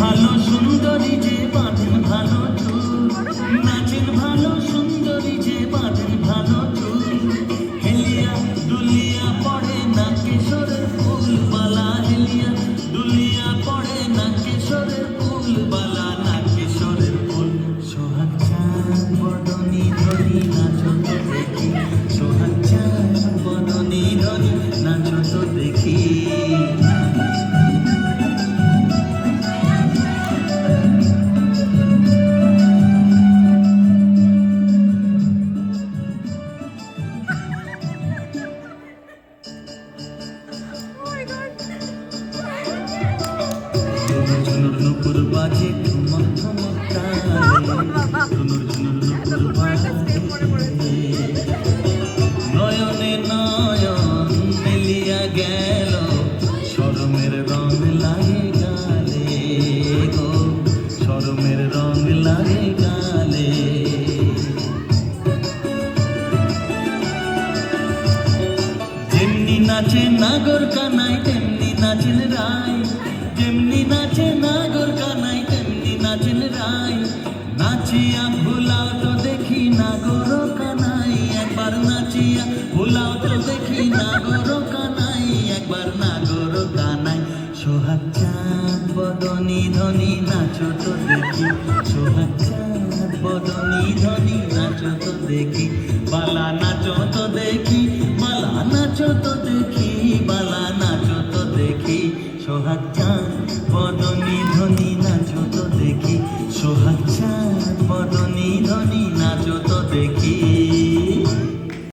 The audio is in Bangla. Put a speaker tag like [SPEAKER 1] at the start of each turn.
[SPEAKER 1] ভালো সুন্দরী যে বাঁধেন ভালো চুল, নাচেন ভালো সুন্দরী যে বাঁধেন ভালো চুল, হেলিয়া দুলিয়া পড়ে না কিশোরের ফুল বালা, হেলিয়া দুলিয়া পড়ে না কিশোরের ফুল বালা, না কিশোরের ফুল। সোহাগ চাঁদ বদনী ধরি নাচো তো দেখি, সোহাগ চাঁদ বদনী ধরি নাচো তো দেখি। ঝুনুর নুপুর বাজে ঠুমক ঠুমক তালে, ঝুনুর ঝুনুর নুপুর বাজে, নয়নে নয়ন মিলিয়া গেল, শরমের রং লাগে গালে গো, শরমের রং লাগে গালে। যেমনি নাচে নাগর কানাই তেমনি নাচেন রায়, যেমনি নাচে নাগর কানাই তেমনি নাচেন রায়, নাচিয়া ভুলাও তো দেখি নাগর কানাই, একবার নাচিয়া ভুলাও তো দেখি নাগর কানাই, একবার নাগর কানাই। সোহাগ চাঁদ বদনী ধনী নাচো তো দেখি, সোহাগ চাঁদ বদনী ধনী নাচো তো দেখি, বালা নাচো তো দেখি, বালা নাচো তো দেখি, বালা নাচো তো দেখি। সোহাগ চাঁদ